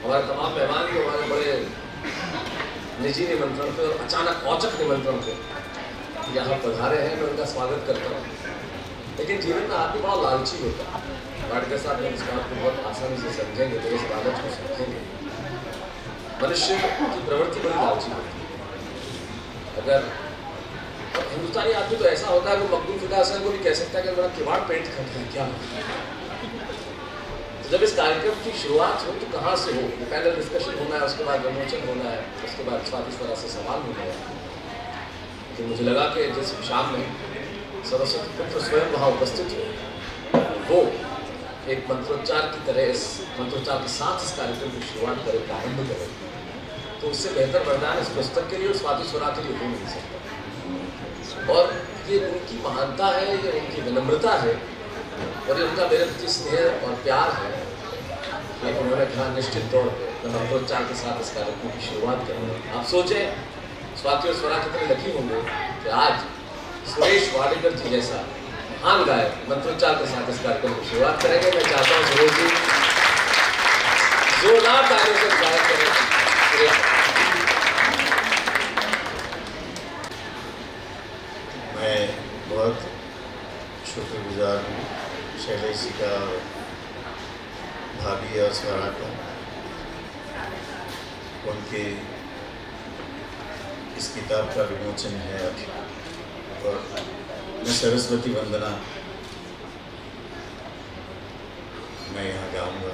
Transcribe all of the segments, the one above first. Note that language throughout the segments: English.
हमारे तमाम मेहमान भी हमारे बड़े निजी निमंत्रण पे और अचानक औचक निमंत्रण पे यहाँ पधारे हैं, मैं उनका स्वागत करता हूँ। लेकिन जीवन में आदमी बड़ा लालची होता है। वाडकर साहब ने इस बात को बहुत आसानी से समझेंगे, तो इस लालच को समझेंगे। मनुष्य की प्रवृत्ति बड़ी लालची होती है। अगर हिंदुस्तानी आदमी तो ऐसा होता है, वो मखदूम फिदा हसन को भी कह सकता है कि मेरा किवाड़ पेंट करता है क्या। तो जब इस कार्यक्रम की शुरुआत हो तो कहाँ से हो? पैनल डिस्कशन होना है, उसके बाद विमोचन होना है, उसके बाद स्वादिष्ट तरह से सवाल होना है। लेकिन मुझे लगा कि जिस शाम में सरस्वती पुत्र स्वयं वहाँ उपस्थित हो, वो एक मंत्रोच्चार की तरह इस मंत्रोच्चार के साथ इस कार्यक्रम की शुरुआत करे, प्रारंभ करे, तो उससे बेहतर वरदान इस पुस्तक के लिए और स्वाति स्वरा के लिए हो नहीं सकता। और ये उनकी महानता है, ये उनकी विनम्रता है, और ये उनका मेरे प्रति स्नेह और प्यार है कि उन्होंने कहा निश्चित तौर पर मैं मंत्रोच्चार के साथ इस कार्यक्रम की शुरुआत करूँगा। आप सोचें, स्वाति और स्वरा कितने लकी होंगे कि आज सुरेश वाडेकर जी जैसा महान गायक मंत्रोच्चार के साथ इस कार्यक्रम की शुरुआत करेंगे। मैं चाहता हूँ सुरेश जी जोरदार तालियों से स्वागत करें। मैं बहुत शुक्रगुजार हूँ शैलेश जी का, भाभी और स्वरा का। उनके इस किताब का विमोचन है अभी, और मैं सरस्वती वंदना मैं यहाँ गाऊंगा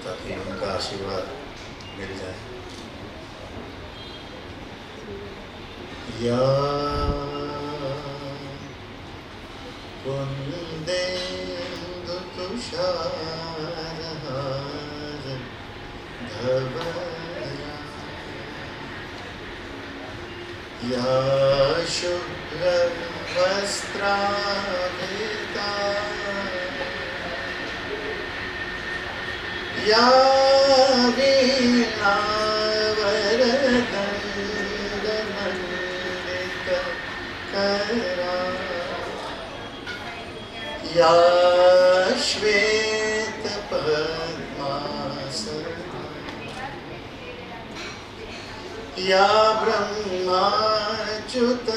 ताकि उनका आशीर्वाद मिल जाए। या कुंदेन्दु तुषारहार धवला, या शुभ्र वस्त्रावृता, या वीणावरदण्डमण्डितकरा, या श्वेतपद्मासना, या ब्रह्माच्युत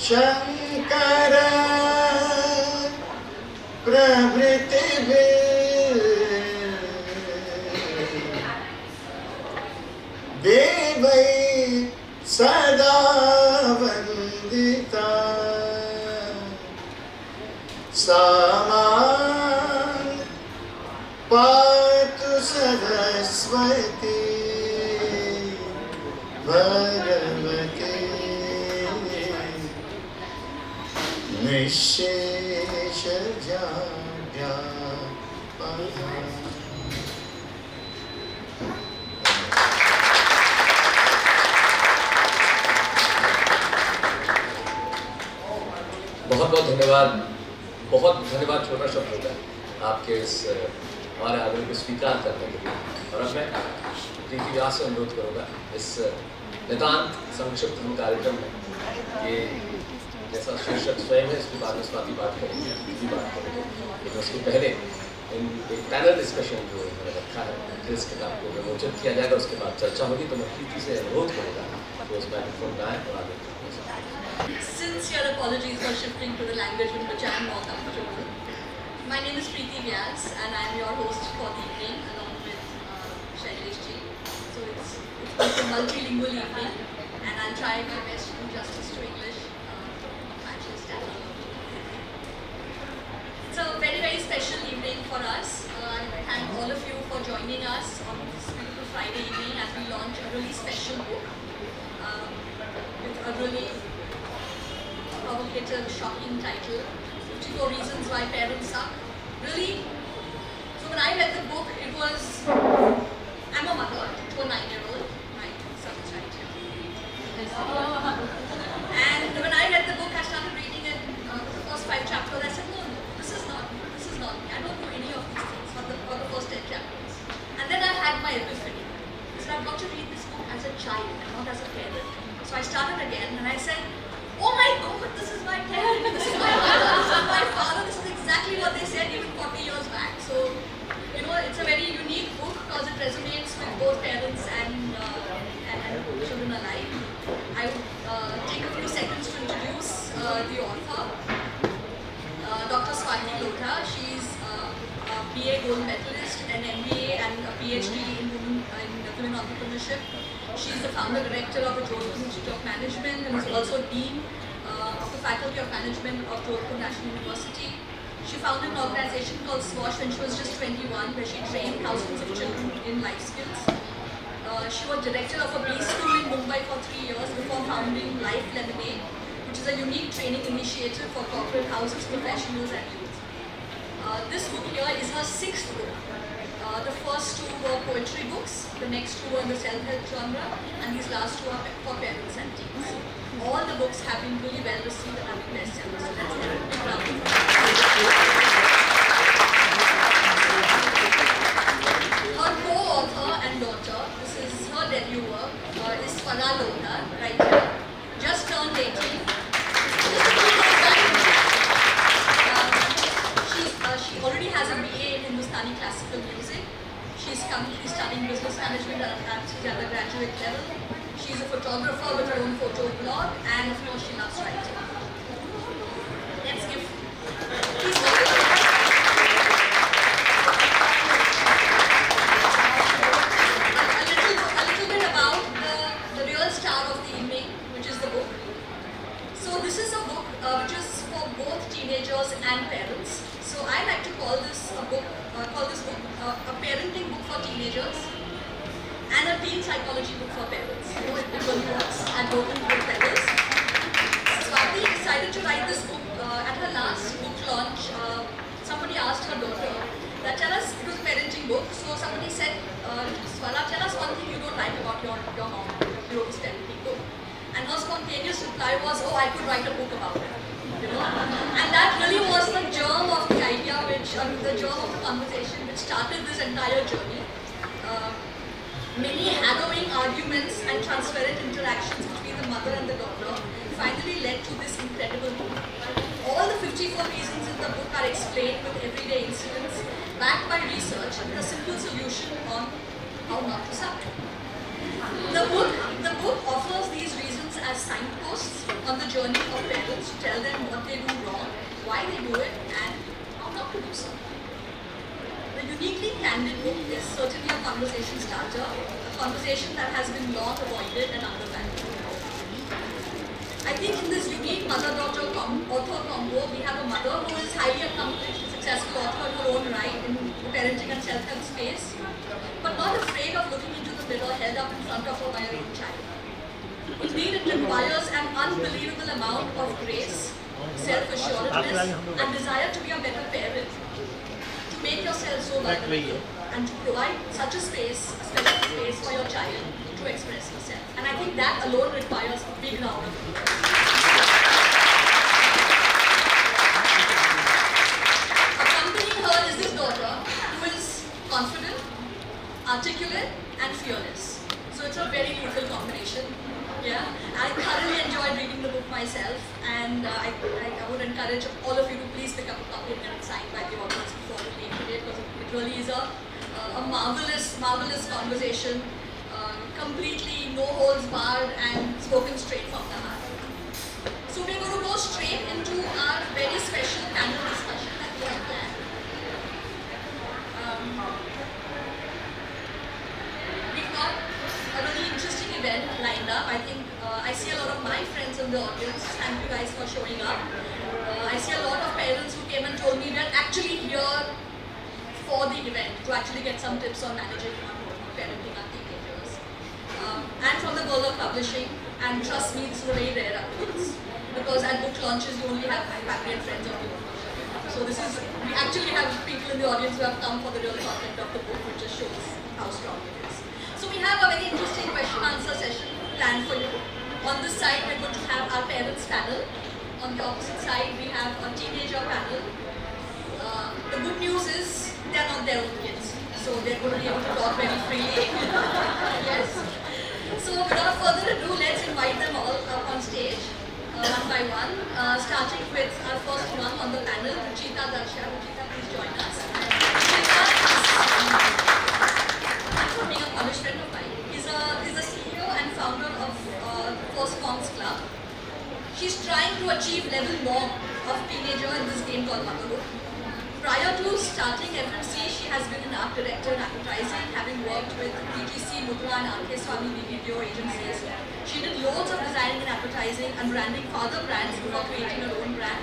शंकर प्रभृतिभिः देवै सदा वन्दिता, सा मां पातु सरस्वती भगवती निःशेषजाड्यापहा। बहुत बहुत धन्यवाद, बहुत धन्यवाद। छोटा शब्द होता है आपके इस हमारे आदमी को स्वीकार करने के लिए। और अब मैं प्रीति व्यास से अनुरोध करूँगा इस नितांत संक्षिप्त कार्यक्रम में, ये जैसा शीर्षक स्वयं है, इसके बाद में स्वाति बात करेंगे, प्रीति बात करेंगे, लेकिन उसके पहले एक पैनल डिस्कशन जो मैंने रखा है, फिर इस किताब को विमोचन किया जाएगा, उसके बाद चर्चा होगी। तो मैं प्रीति से अनुरोध करूँगा कि उस माइक्रोफोन में आए और आगे। Sincere apologies for shifting to the language in which I am more comfortable. My name is Preeti Vyas and I am your host for the evening along with Shailesh ji. So it's a multilingual evening and I'll try my best to do justice to English. It's a very, very special evening for us. I thank all of you for joining us on this beautiful Friday evening as we launch a really special book with a really provocative, shocking title, 54 Reasons Why Parents Suck. Really, so when I read the book, it was, I'm a mother to a 9-year-old, my son is right here. And when I read the book, I started reading it, the first 5 chapters, I said, no, this is not me, I don't know any of these things for the first 10 chapters. And then I had my epiphany. So I've got to read this book as a child, not as a parent. So I started again and I said, oh my God, this is my parent, this is my mother, this is my father, this is exactly what they said even 40 years back. So, you know, it's a very unique book because it resonates BA gold medalist, an MBA and a PhD in women entrepreneurship. She's the founder director of the Jodhpur Institute of Management and is also dean of the Faculty of Management of Jodhpur National University. She founded an organization called SWASH when she was just 21, where she trained thousands of children in life skills. She was director of a B school in Mumbai for 3 years before founding Life Lemonade, which is a unique training initiative for corporate houses, professionals and youth. This book here is her 6th book. The first 2 were poetry books, the next 2 were in the self-help genre, and these last 2 are for parents and teens. All the books have been really well received and have been bestsellers, so that's a big round of applause. Her co-author and daughter, this is her debut work, is Swara Lodha, right here, just turned 18. She already has a BA in Hindustani classical music. She's currently studying business management at the undergraduate level. She's a photographer with her own photo blog, and of course she loves writing. Let's give please a little bit about the real star of the evening, which is the book. So this is a book which is for both teenagers and parents. So I like to call this book a parenting book for teenagers and a teen psychology book for parents. You know, it really works at both levels. Swati decided to write this book at her last book launch. Somebody asked her daughter, tell us, it was a parenting book, so somebody said, Swara, tell us one thing you don't like about your mom. You wrote this parenting book. And her spontaneous reply was, oh, I could write a book about it. You know? And that really was the germ of the idea, the germ of the conversation which started this entire journey. Many harrowing arguments and transparent interactions between the mother and the daughter finally led to this incredible book. All the 54 reasons in the book are explained with everyday incidents, backed by research with a simple solution on how not to suffer. The book offers these reasons as signposts on the journey of parents to tell them what they do wrong, why they do it, and how not to do so. The uniquely candid book is certainly a conversation starter, a conversation that has been long avoided and undervalued. I think in this unique mother-daughter author combo, we have a mother who is highly accomplished, successful author in her own right in the parenting and self-help space, but not afraid of looking into the mirror held up in front of her by her own child. Indeed, it requires an unbelievable amount of grace, self-assuredness, and desire to be a better parent, to make yourself so vulnerable, and to provide such a space, a special space for your child to express yourself. And I think that alone requires a big round of applause. Accompanying her is this daughter who is confident, articulate, and fearless. So it's a very beautiful combination. Yeah, I thoroughly enjoyed reading the book myself, and I would encourage all of you to please pick up a copy and get it signed by the authors before the name today, because it really is a marvelous conversation, completely no holds barred and spoken straight from the heart. So we're going to go straight into our very special panel discussion that we have planned. We've got a really interesting event lined up. I think I see a lot of my friends in the audience. Thank you guys for showing up. I see a lot of parents who came and told me they're actually here for the event to actually get some tips on managing parenting our teenagers. And from the world of publishing, and trust me, this is a very rare occurrence, because at book launches you only have family and friends of the book. So we actually have people in the audience who have come for the real content of the book, which just shows how strong it is. So we have a very interesting question-answer session planned for you. On this side, we're going to have our parents panel. On the opposite side, we have a teenager panel. The good news is they're not their own kids, so they're going to be able to talk very freely. Yes. So without further ado, let's invite them all up on stage, one by one. Starting with our first one on the panel, Ruchita Darsha. Ruchita, please join us. Ruchita is being a college friend of mine. He's the CEO and founder of First Forms Club. She's trying to achieve level norm of teenager in this game called motherhood. Prior to starting FMC, she has been an art director in advertising, having worked with PTC, Mudra and RK Swami BPO agencies. She did loads of designing and advertising and branding for other brands before creating her own brand.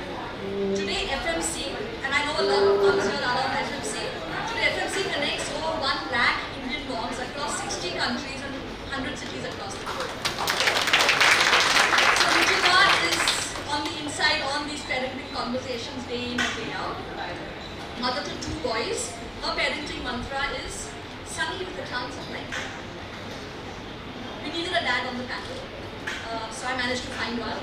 Today FMC, and I know a lot of moms here are on FMC, today FMC connects over 1 lakh Indian moms across 60 countries and 100 cities across the globe. So Ruchika is on the inside on these parenting conversations day in and day out. Mother to 2 boys, her parenting mantra is sunny with a chance of light. We needed a dad on the panel, so I managed to find one.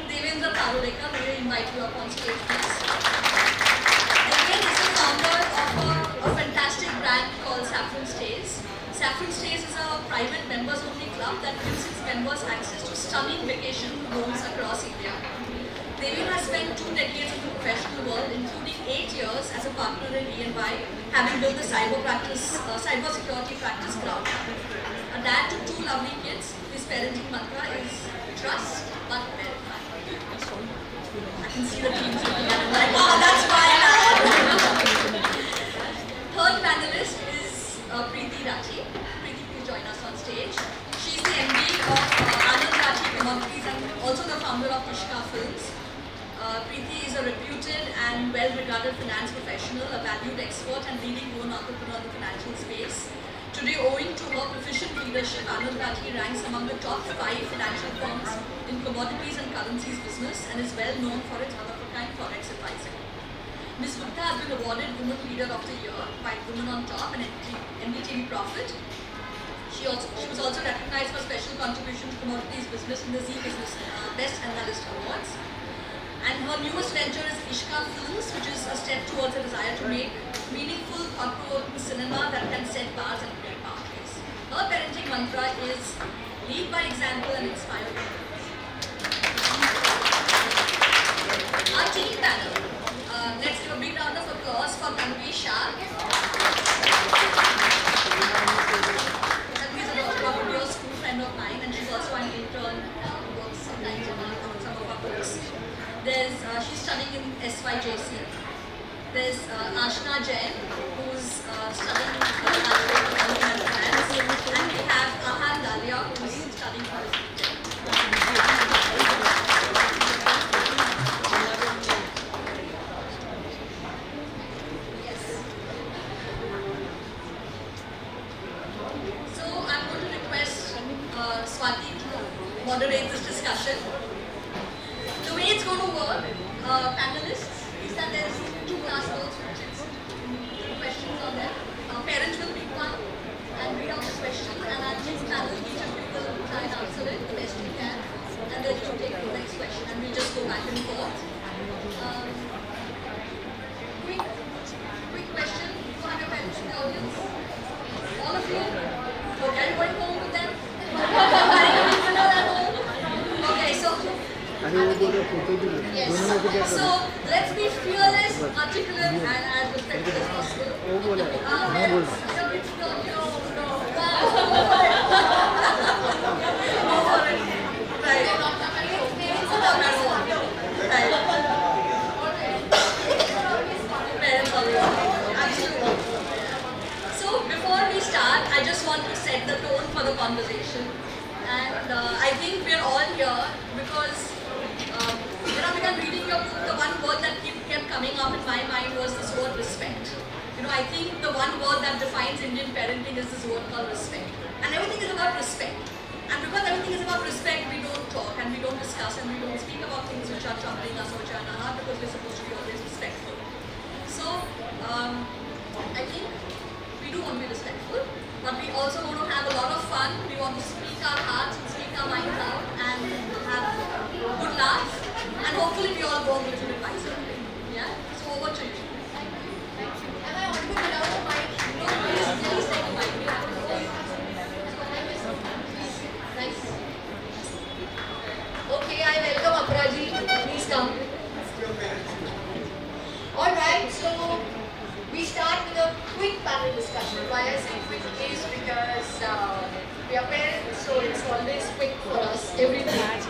Devendra Parulekar, may I invite you up on stage, please. Again, is the founder of a fantastic brand called Saffron Stays. Saffron Stays is a private members-only club that gives its members access to stunning vacation homes across India. Devin has spent 2 decades in the professional world, including 8 years as a partner in EY, having built the cyber security practice cloud. A dad to 2 lovely kids, his parenting mantra is trust but verify. I can see the teams looking at him like, oh, that's my dad. Third panelist is Preeti Rathi. Preeti, please join us on stage. She's the MD of Anand Rathi Commodities and also the founder of Ishka Films. Preeti is a reputed and well-regarded finance professional, a valued expert and leading woman entrepreneur in the financial space. Today, owing to her proficient leadership, Anand Rathi ranks among the top 5 financial firms in commodities and currencies business and is well known for its one-of-a-kind forex advising. Ms. Gupta has been awarded Women Leader of the Year by Women on Top and NDTV Profit. She was also recognized for special contribution to commodities business in the Zee Business Best Analyst Awards. And her newest venture is Ishka Films, which is a step towards a desire to make meaningful, thought-provoking cinema that can set bars and break boundaries. Her parenting mantra is lead by example and inspire others. Our team panel. Let's give a big round of applause for Tanvi Shah. Tanvi is probably a school friend of mine, and she's also an intern who works sometimes on some of our books. She's studying in SYJC. There's Ashna Jain, who's studying accounting and finance, and we have Ahan Dalia, who's studying politics. Yes. So I'm going to request Swati to moderate this discussion. The way it's going to work, panelists, is that there's 2 class notes for kids, 2 questions on there. Parents will pick one and read out the question, and at this panel, each of you will try and answer it the best you can, and then you take the next question, and we'll just go back and forth. Quick question. You have your parents in the audience? All of you? Okay, are you going home with them? Are you going to know at home? Okay, so. Yes. So let's be fearless, articulate, and as respectful as possible. So before we start, I just want to set the tone for the conversation, and I think we're all here because. When I'm reading your book, the one word that kept coming up in my mind was this word respect. I think the one word that defines Indian parenting is this word called respect. And everything is about respect. And because everything is about respect, we don't talk and we don't discuss and we don't speak about things which are troubling us or which are in our heart because we're supposed to be always respectful. So, I think we do want to be respectful, but we also want to have a lot of fun. We want to speak our hearts and speak our minds out and have a good laugh. And hopefully we all go a little bit wiser. Yeah? So over to you. Am I audible without the mic? No, please take the mic. We have to go. Nice. Okay, I welcome Apraji. Please come. Alright, so we start with a quick panel discussion. Why I say quick is because we are parents, so it's always quick for us every time.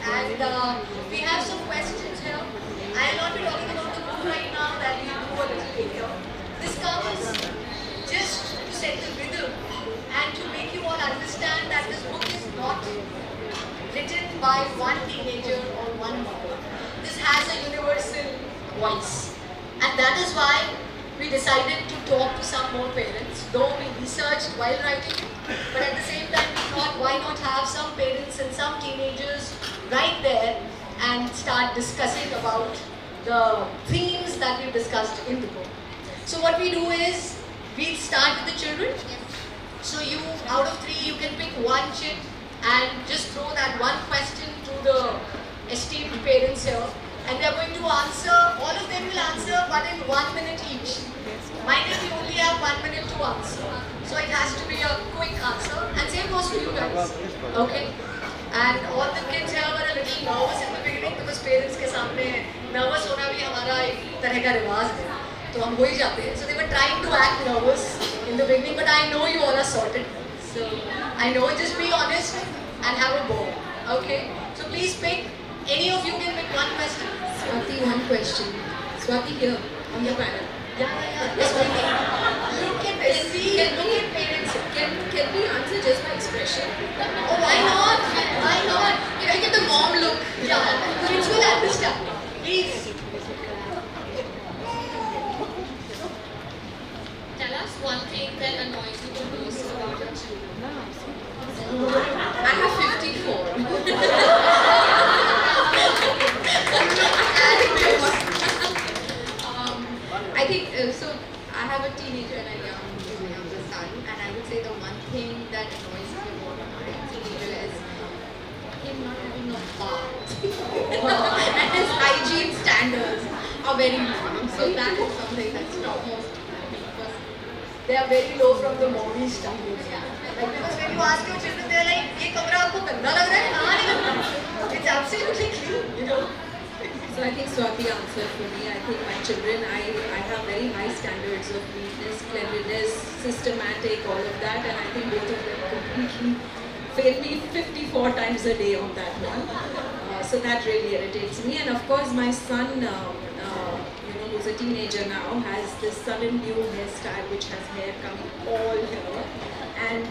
And we have some questions here. I will not be talking about the book right now, that we do voice. And that is why we decided to talk to some more parents, though we researched while writing it, but at the same time we thought why not have some parents and some teenagers right there and start discussing about the themes that we discussed in the book. So what we do is, we start with the children. So you, out of 3, you can pick one chip and just throw that one question to the esteemed parents here. And they are going to answer, all of them will answer, but in 1 minute each. Mine we only have 1 minute to answer. So it has to be a quick answer. And same goes for you guys. Okay? And all the kids here were a little nervous in the beginning because parents के सामने nervous होना भी हमारा एक तरह का रिवाज है. तो हम हो ही जाते हैं. So they were trying to act nervous in the beginning, but I know you all are sorted. So I know, just be honest and have a ball. Okay? So please pick. Any of you can pick one question. Swati, one question. Swati here on the panel. Yeah. Yes, we can. Look at this. See, look at parents. Can we answer just by expression? Oh, why not? Why not? Can I get the mom look? Yeah, kids will understand. Please. Tell us one thing that annoys you the most about your children. I have 54. I think so. I have a teenager and a younger son, and I would say the one thing that annoys me about my teenager is him not having a bath, and his hygiene standards are very low. So that is something that's topmost because They are very low from the mommy standards. Like, because when you ask your children, they are like, "ये कमरा आपको गंदा लग रहा है? हाँ, नहीं गंदा. It's absolutely clean, you know." So I think Swati answered for me. I think my children, I have very high standards of neatness, cleanliness, systematic, all of that, and I think both of them completely fail me 54 times a day on that one. So that really irritates me. And of course, my son, who's a teenager now, has this sudden new hairstyle which has hair coming all here. And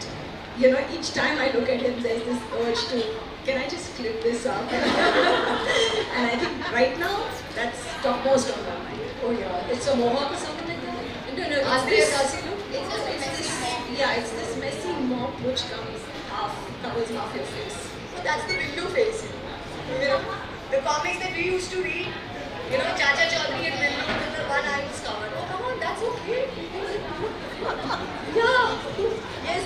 each time I look at him, there's this urge to, can I just clip this up? And I think right now, that's topmost on my mind. Oh yeah, it's a mohawk or something like that. No, Andrea Casino? It's this messy mop which covers half your face. So that's the Billu face. You know, the comics that we used to read, Chacha Chaudhary and Billu, with the one eye was covered. Oh, come on, that's okay. Yeah. Yes.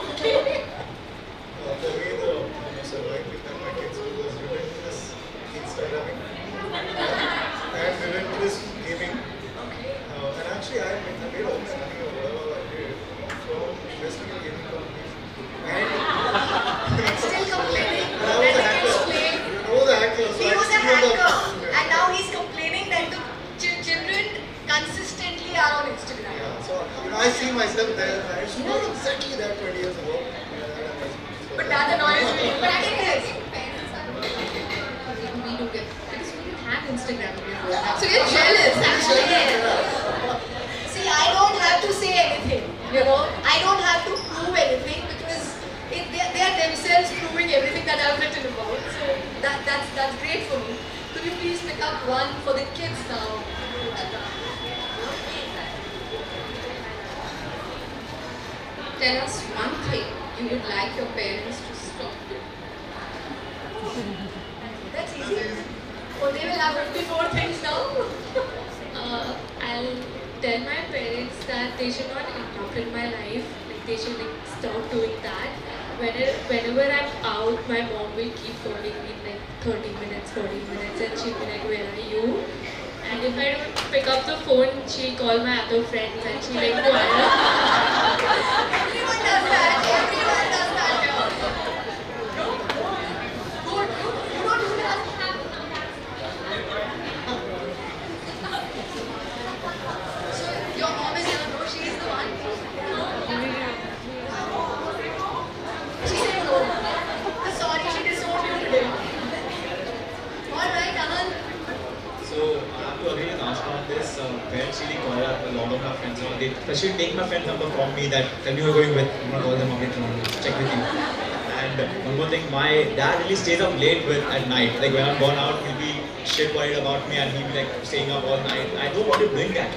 Okay. The way the survived with my kids was relentless Instagramming and relentless gaming. And actually, I made all this money or whatever I did from investing in gaming companies. And Still complaining I was that a the hacker. kids play. I was a hacker. So He I was a see all the- hacker, and now he's complaining that the children consistently are on Instagram. Yeah, so I see myself there. I used to do exactly that 20 years ago. But that annoys me. But I think it is. We do get, because we didn't have Instagram before. So you're jealous, actually. See, I don't have to say anything, I don't have to prove anything because they are themselves proving everything that I've written about. So that's great for me. Could you please pick up one for the kids now? Tell us one thing you would like your parents to stop doing. That's easy. Oh, they will have 54 things now. I'll tell my parents that they should not interrupt in my life. Like they should stop doing that. Whenever I'm out, my mom will keep calling me like 30 minutes, 40 minutes, and she'll be like, "Where are you?" And if I don't pick up the phone, she'll call my other friends and she'll like, "Why?" Everyone does that. Everyone does that. No? Good. You don't do that. So your mom is here, no? She is the one. She said no. Sorry, she disowned you today. All right, Ahan. So I have to agree with Ashka on this. Parents really call up a lot of my friends. They especially take my friend's number from me that tell me who you're going with. I'm gonna call them up later on, check with you. And one more thing, my dad really stays up late at night. Like when I'm gone out, he'll be shit worried about me and he'll be like staying up all night. I don't want him doing that.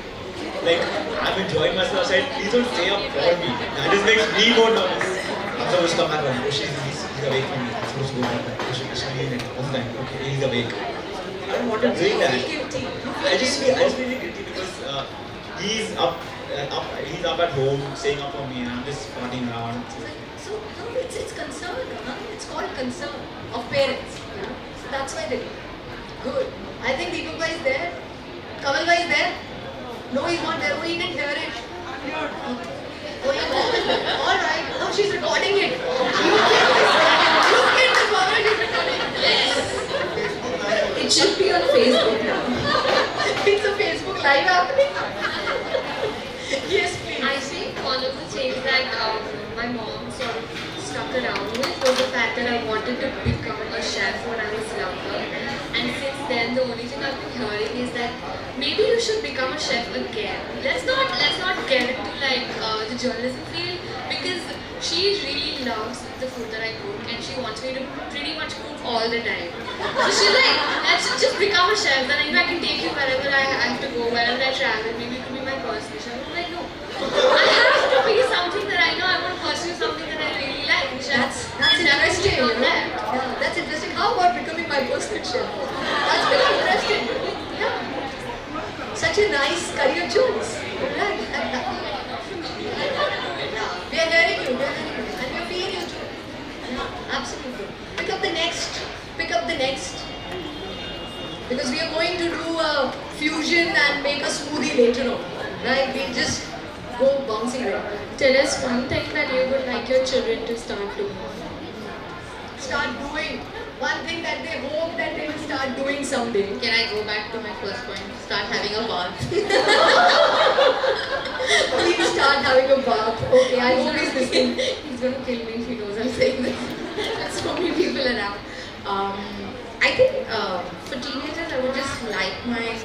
Like, I'm enjoying myself. I said, please don't stay up for me. That just makes me more nervous. I'm supposed to come back home. Oh, he's awake from me. I'm supposed to go back. I should leave it all the time. Okay, he's awake. I don't want him doing that. I just feel really guilty because he's up at home, staying up for me, and I'm just partying around. So no, it's concern, huh? It's called concern of parents. Yeah? So that's why they do. Good. I think Deepak bhai is there. Kamal bhai is there. No, he's not there. Oh, he didn't hear it. Oh, your mom is there. All right. Oh, she's recording it. Look at the power she's recording. Yes. It should be on Facebook now. It's a Facebook live happening. Yes, please. I think one of the things that my mom sort of stuck around with was the fact that I wanted to become a chef when I was younger. And since then, the only thing I've been hearing is that maybe you should become a chef again. Let's not get into like the journalism field because she really loves the food that I cook and she wants me to pretty much cook all the time. So she's like, let's just become a chef. Then I can take you wherever I have to go, wherever I travel. Maybe you could be my personal chef. I'm like, no. I have to be something that I know. I want to pursue something that I really like. That's interesting. You know? Yeah, that's interesting. How about becoming my personal chef? That's very interesting. Yeah. Such a nice career choice. Right. We are hearing you. And we are feeling you too. Yeah, absolutely. Pick up the next. Because we are going to do a fusion and make a smoothie later on. Right? We just go bouncing around. Tell us one thing that you would like your children to start doing. Start doing one thing that they hope that they will start doing someday. Can I go back to my first point? Start having a bath. Please start having a bath. Okay, I hope he's listening. He's going to kill me if he knows I'm saying this. There's so many people around. I think for teenagers, I would just like my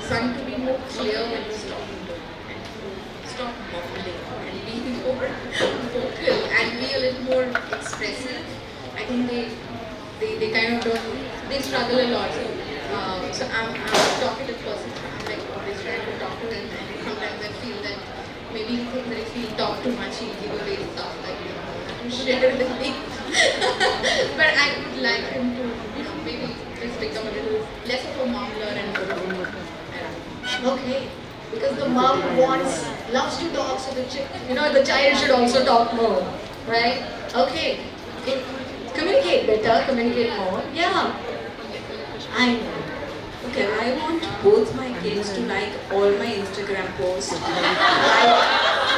son to be more clear when he's talking to him and stop mumbling and be more vocal and be a little more expressive. I think they kind of don't, they struggle a lot. So I'm a talkative person. I'm like always trying to talk to him and sometimes I feel that maybe he thinks that if he talk too much, he'll give away stuff like share with me. But I would like him to, maybe just become a little less of a mumbler and more. Okay. Because the mom loves to talk, so the child should also talk more. Right? Okay. Communicate better, communicate more. Yeah. I know. Okay, I want both my kids to like all my Instagram posts,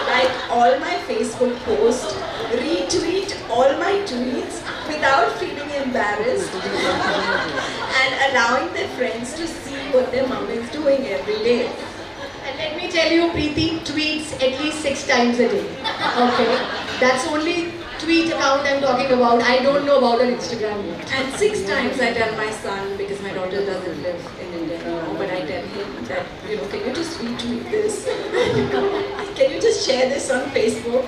like all my Facebook posts, retweet all my tweets without feeling embarrassed, and allowing their friends to see what their mom is doing every day. And let me tell you, Preeti tweets at least 6 times a day. Okay? That's only tweet account I'm talking about. I don't know about her Instagram yet. And 6 times I tell my son, because my daughter doesn't live in India anymore, but I tell him that, can you just retweet this? Can you just share this on Facebook?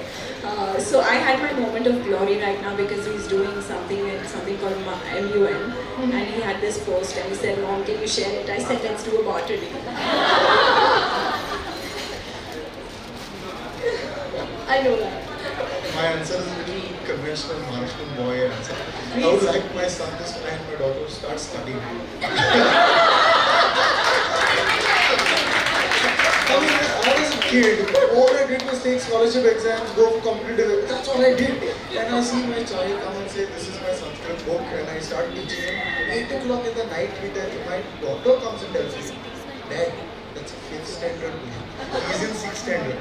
So I had my moment of glory right now because he's doing something called MUN, and he had this post and he said, Mom, can you share it? I said, let's do a barter deal. I know that. My answer is a little conventional Maharashtrian boy answer. I would like my son to and my daughter to start studying. I mean, I was a kid. All I did was take scholarship exams, go for competitive. That's all I did. And I see my child come and say, this is my Sanskrit book, and I start teaching him. 8 o'clock in the night, my daughter comes and tells me, Dad, that's 5th standard. He's in 6th standard.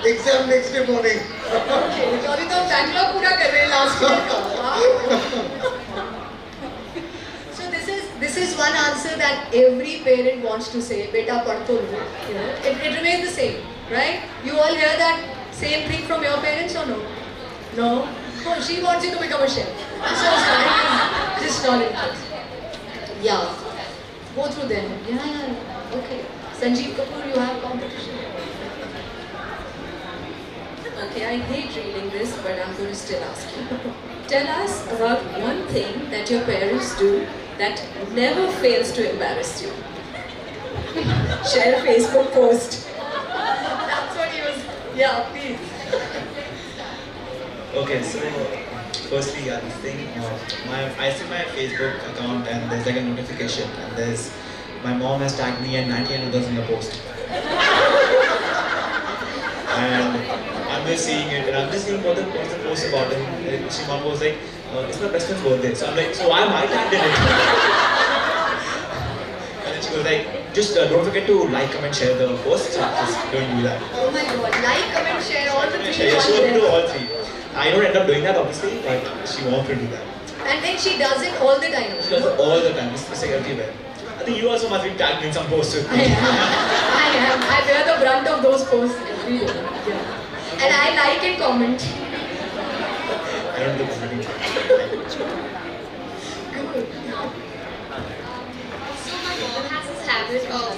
Exam next day morning. Okay, sorry, तो backlog पूरा कर रहे हैं last year का. So this is one answer that every parent wants to say, beta पढ़ तो लो. It remains the same, right? You all hear that same thing from your parents or no? No. Oh, she wants you to become a chef. I'm so sorry, just not interested. Yeah. Go through them. Yeah. Okay. Sanjeev Kapoor, you have competition. Okay, I hate reading this, but I'm going to still ask you. Tell us about one thing that your parents do that never fails to embarrass you? Share a Facebook post. That's what he was. Yeah, please. Okay, so firstly, this thing, I see my Facebook account and there's like a notification and there's my mom has tagged me and 98 others in the post. And I'm just seeing it and I'm just seeing what's the post about and she mom was like, it's my best friend's birthday. So I'm like, so why am I tagged in it? And then she was like, just don't forget to like, comment, share the post. So just don't do that. Oh my god, like, comment, share all the three. Yeah, she wants to do all three. I don't end up doing that obviously, but she wants to do that. And then she does it all the time. She does it all the time, it's like everywhere. I think you also must be tagged in some posts with me. I am. I bear the brunt of those posts every day. Yeah. And I like and comment. I don't do commenting. Good. So my mom has this habit of,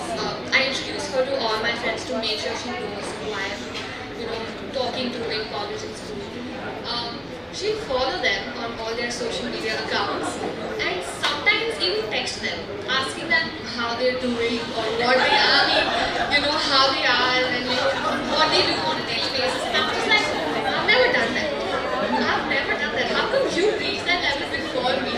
I introduce her to all my friends to make sure she knows who I am, talking to in college and school. She'll follow them on all their social media accounts and sometimes even text them, asking them how they're doing or what they are, how they are and what they do on a daily basis. And I'm just like, I've never done that. I've never done that. How come you reached that level before me?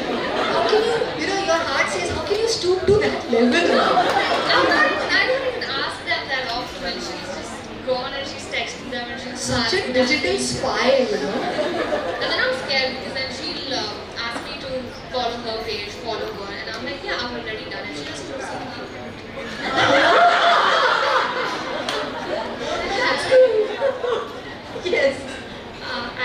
How can you, your heart says, how can you stoop to that level? I don't even ask them that often when she's just gone and she's texting them and she's Such a digital spy, And then I'm scared because then she'll ask me to follow her page, follow her, and I'm like, yeah, I've already done it. She just keeps Yes.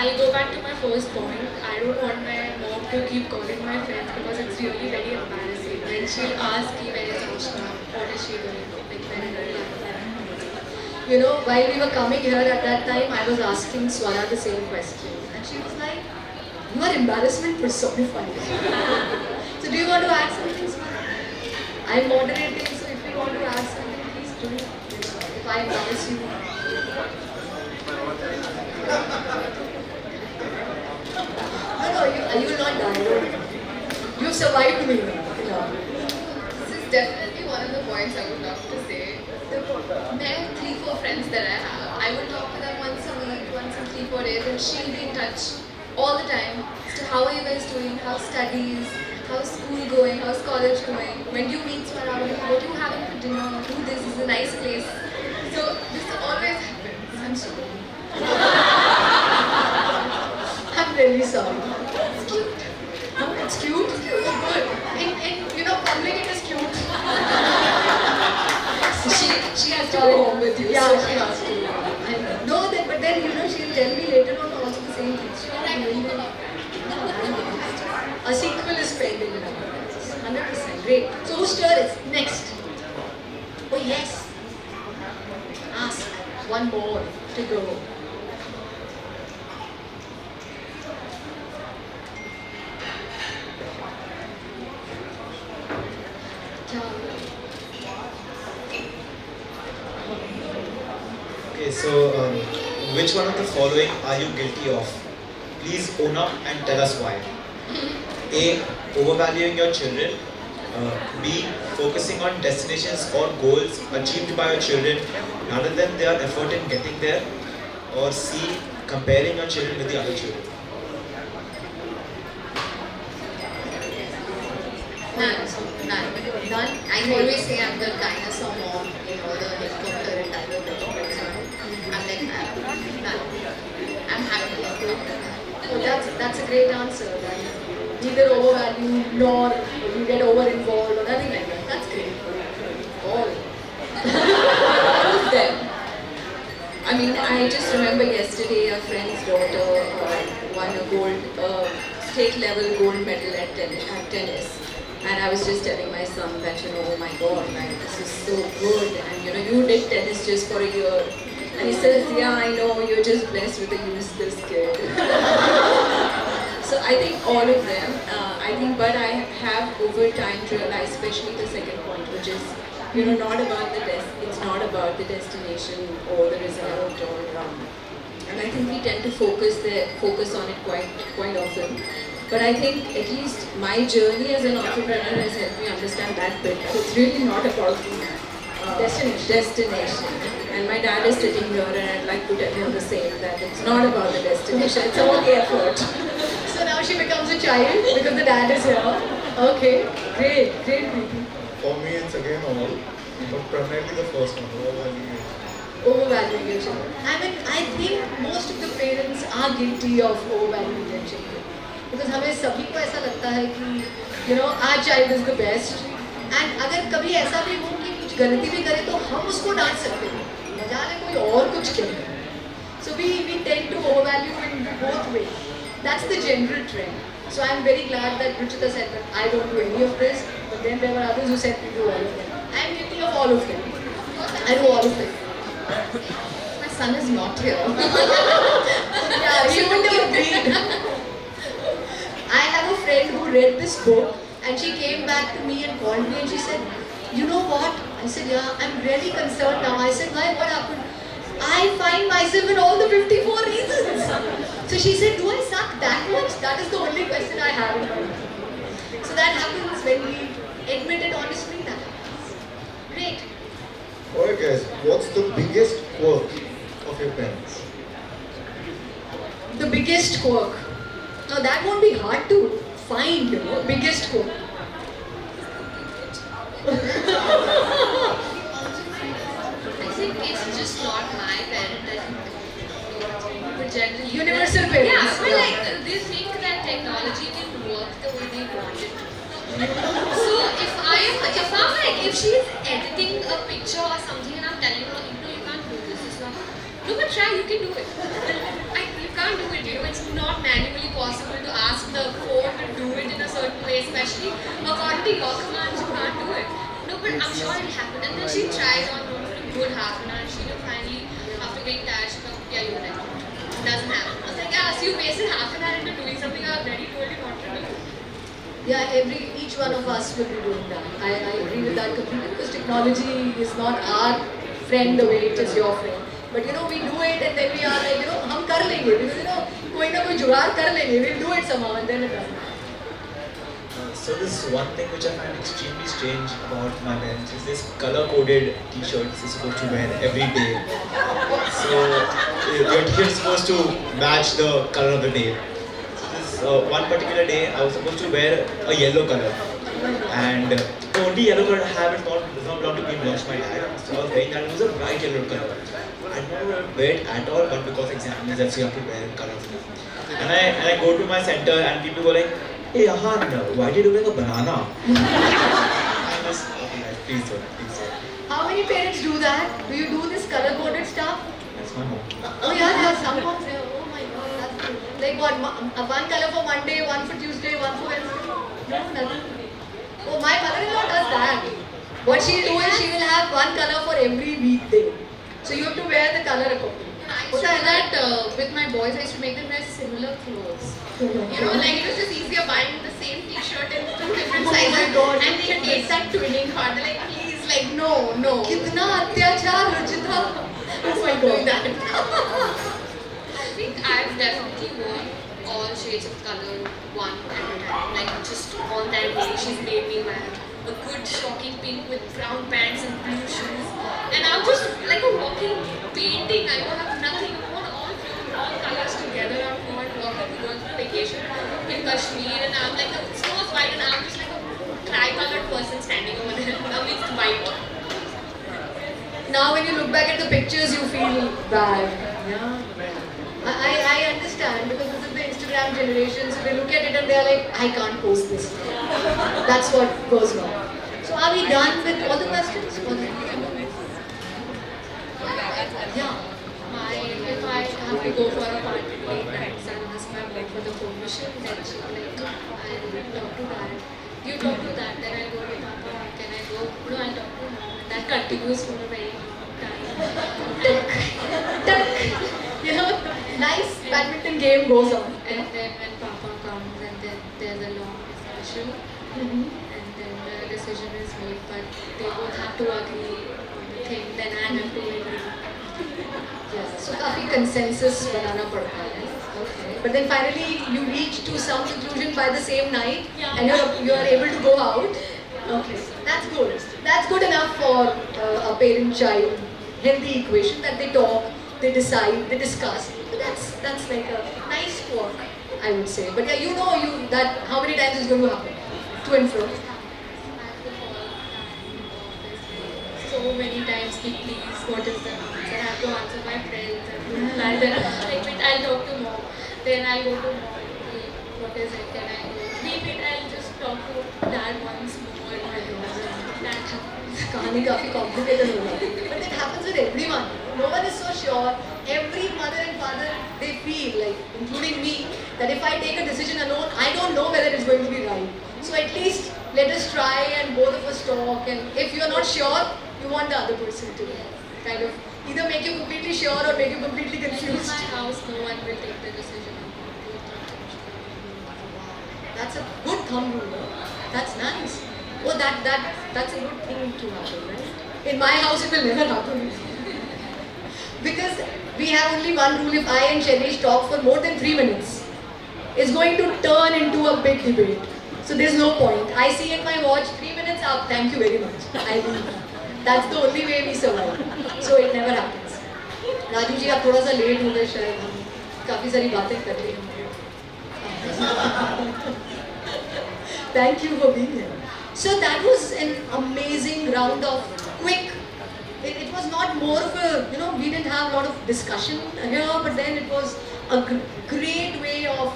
I'll go back to my first point. I don't want my mom to keep calling my friends because it's really very embarrassing. When she'll ask me where is Ashna, what is she doing, like when is her life. While we were coming here at that time, I was asking Swara the same question. And she was like, you are embarrassment personified. So do you want to add something, Swara? I'm moderating, so if you want to add something, please do. If I embarrass you. No, you will not die. You survived me. This is definitely one of the points I would love to say. There are 3-4 friends that I have. I will talk to them once a week, once in 3-4 days, and she'll be in touch all the time. So how are you guys doing? How's studies? How's school going? How's college going? When do you meet Swara? What are you having for dinner? Do this is a nice place. So this always happens. I'm sorry. I'm really sorry. It's cute. No, it's cute. Good. In public it is cute. She has to go home with you. Yeah, so she has to. I know that, but then she'll tell me later on also the same thing. A sequel is pending. 100%. Great. So whose turn is next? Oh yes. Ask. One more to go. Okay, so which one of the following are you guilty of? Please own up and tell us why. A. Overvaluing your children. B. Focusing on destinations or goals achieved by your children rather than their effort in getting there. Or C. Comparing your children with the other children. None. I always say I'm the dinosaur mom in all the helicopter and dialogue. I'm like, none. I'm happy. Oh, that's a great answer. Right? Neither overvalue nor you get over involved or nothing like that. That's great. All. all of them. I mean, I just remember yesterday a friend's daughter won a state level gold medal at tennis. And I was just telling my son that, oh my God, man, this is so good. And you did tennis just for a year. And he says, yeah, I know, you're just blessed with a useless kid. So I think all of them, but I have over time realized, especially the second point, which is, not about the test, it's not about the destination or the result and I think we tend to focus on it quite often. But I think at least my journey as an entrepreneur has helped me understand that bit. That it's really not about the destination. And my dad is sitting here and I'd like to tell him the same, that it's not about the destination, it's about the effort. So now she becomes a child because the dad is here. Okay, great, Preeti. For me, it's again all, but primarily the first one, Overvaluing your children. I mean, I think most of the parents are guilty of overvaluing their children. Because हमें सभी को ऐसा लगता है कि our child is the best. And अगर कभी ऐसा भी हो कि कुछ गलती भी करे तो हम उसको डांट सकते हैं. न जाने कोई और कुछ करे. So we tend to overvalue in both ways. That's the general trend. So I'm very glad that Ruchita said that I don't do any of this, but then there were others who said we do all of them. I'm guilty of all of them. I do all of them. My son is not here. Yeah, she wouldn't have agreed. I have a friend who read this book and she came back to me and called me and she said, you know what? I said, yeah, I'm really concerned now. I said, why? What happened? I find myself in all the 54 reasons. So she said, do I suck that much? That is the only question I have in my mind. So that happens when we admit it honestly. That happens. Great. Alright guys, what's the biggest quirk of your parents? The biggest quirk. Now that won't be hard to find, biggest quirk. I think it's just not my parent. But generally, Universal parents. Yeah, but like they think that technology can work the way they want it to. So if she's editing a picture or something and I'm telling her, no, you can't do this. It's not. No, but try. You can do it. You can't do it. It's not manually possible to ask the phone to do it in a certain way, especially according to your commands. You can't do it. No, but I'm sure it'll happen. And then she tries on a good half an hour. And she will finally, after getting tired, she goes, yeah, you're right. It doesn't happen. I was like, yeah, so you wasted half an hour into doing something I already told you not to do. Yeah, each one of us will be doing that. I agree with that completely because technology is not our friend the way it is your friend. But we do it and then we are like, हम कर लेंगे. Because कोई ना कोई जुगाड़ कर लेंगे. We'll do it somehow and then it doesn't happen. So this is one thing which I find extremely strange about my parents is this color-coded t-shirts they're supposed to wear every day. So your t-shirt is supposed to match the color of the day. One particular day I was supposed to wear a yellow color and the only yellow color I have does not belong to me, belongs to my dad. So I was wearing that. It was a bright yellow color. I don't want to wear it at all, but because exam is that you have to wear colors. And I go to my center and people go like, hey Ahan, why did you look like a banana? I'm just, okay, please don't. How many parents do that? Do you do this color-coded stuff? That's my mom. Oh yeah, some moms say, oh my god, that's good. Like what, one color for Monday, one for Tuesday, one for Wednesday? No, nothing. Oh, my mother-in-law does that. What she'll do is she will have one color for every weekday. So you have to wear the color accordingly. I used to do that with my boys. I used to make them wear similar clothes. Like it was just easier buying the same t-shirt in two different Oh my sizes. God. And they hate that twinning part. They're like, please, like, no. Kitna atyachar, Ruchita. Oh my Doing god. that. I think I've definitely worn all shades of color one at a time. Like just on that day, she's made me wear a good shocking pink with brown pants and blue shoes. And I'm just like a walking painting. I don't have nothing. I want all colors together. I'm going to vacation in Kashmir and I'm like, the snow is white and I'm just like a tri-colored person standing over there. Now it's white. Now when you look back at the pictures, you feel bad. Yeah. I understand because this is the Instagram generation, so they look at it and they're like, I can't post this. That's what goes wrong. So are we done with all the questions? Yeah. If I have to go for a party and someone asks my mom for the permission, then she'll be like, I'll talk to that. You talk to that, then I'll go to Papa. Can I go? No, I'll talk to mom. And that continues for a very long time. Nice badminton game goes on. And then when Papa comes and then there's a long discussion and then the decision is made, but they both have to agree on the thing, then I have to agree. Yes. So काफी consensus बनाना पड़ता है. Okay. but then finally you reach to some conclusion by the same night, Yeah. and you're able to go out. Okay, that's good. That's good enough for a parent-child healthy equation that they talk, they decide, they discuss. So that's like a nice talk, I would say. But yeah, you know that how many times it's going to happen, to and fro. So many times, please, what is the answer? I have to answer my friends, I have to reply. Then, like, wait, I'll talk to mom. Then I'll go to mom. Okay, what is it? Then I go. Wait, I'll just talk to dad once more. That happens. कहानी काफी complicated होगा, but it happens with everyone. No one is so sure. Every mother and father, they feel like, including me, that if I take a decision alone, I don't know whether it's going to be right. So at least let us try and both of us talk. And if you're not sure, you want the other person to kind of either make you completely sure or make you completely In confused. my house, no one will take the decision. That's a good thumb rule. No? That's nice. Oh, that's a good thing to happen, right? In my house, it will never happen. Because we have only one rule: if I and Shailesh talk for more than 3 minutes, it's going to turn into a big debate. So there's no point. I see in my watch 3 minutes up. Thank you very much. I leave. That's the only way we survive. So it never happens. Raju ji आप थोड़ा सा late हो गए शायद हम काफी सारी बातें कर ली हमने. Thank you for being here. So that was an amazing round of quick. It was not more of a, we didn't have a lot of discussion here, but then it was a great way of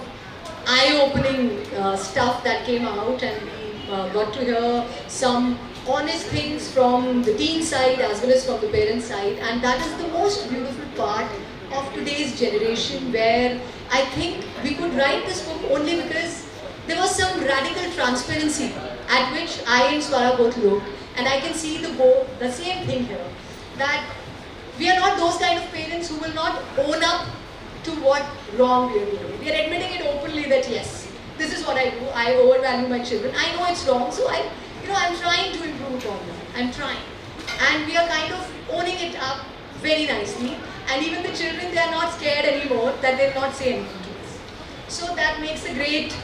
eye-opening stuff that came out, and we got to hear some honest things from the teen side as well as from the parent side, and that is the most beautiful part of today's generation, where I think we could write this book only because there was some radical transparency at which I and Swara both looked, and I can see the same thing here, that we are not those kind of parents who will not own up to what wrong we are doing. We are admitting it openly that yes, this is what I do. I overvalue my children. I know it's wrong, so I'm trying to improve upon that. I'm trying, and we are kind of owning it up very nicely. And even the children, they are not scared anymore that they'll not say anything to us. So that makes a great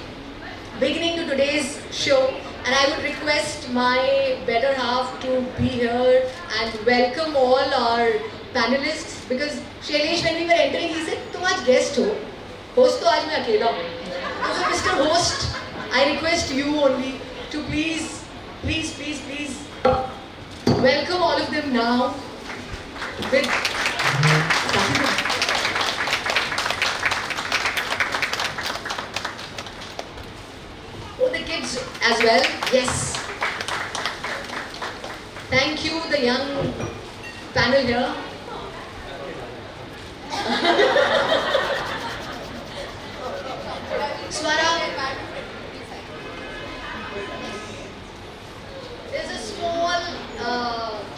beginning to today's show. And I would request my better half to be here and welcome all our panelists, because Shailesh, when we were entering, he said, "तुम आज guest हो, host तो आज मैं अकेला हूँ." So Mr. Host, I request you only to please welcome all of them now with oh, the kids as well. Yes. Thank you, the young panel here. Swara, there's a small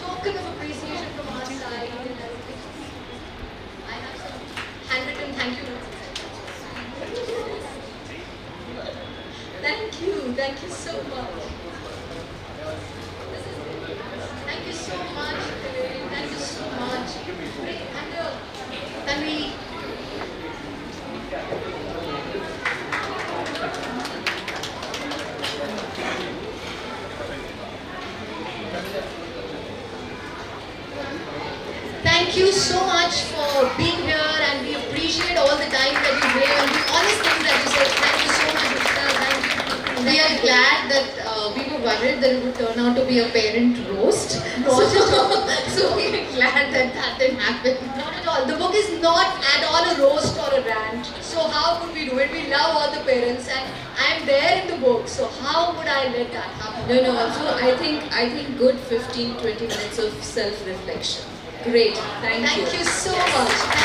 token of appreciation from our side. I have some handwritten thank you notes. Thank you so much. Thank you so much, Karen. Thank you so much. And Tanvi. Thank you so much for being here, and we appreciate all the time that you gave and the honest things that you said. Thank you so much, Rita. Thank you. We are glad that we were worried that it would turn out to be a parent roast. So we are glad that didn't happen. Not at all. The book is not at all a roast or a rant. So how could we do it? We love all the parents, and I'm there in the book. So how would I let that happen? No. Also, I think good 15-20 minutes of self-reflection. Great. Thank you. Thank you so much.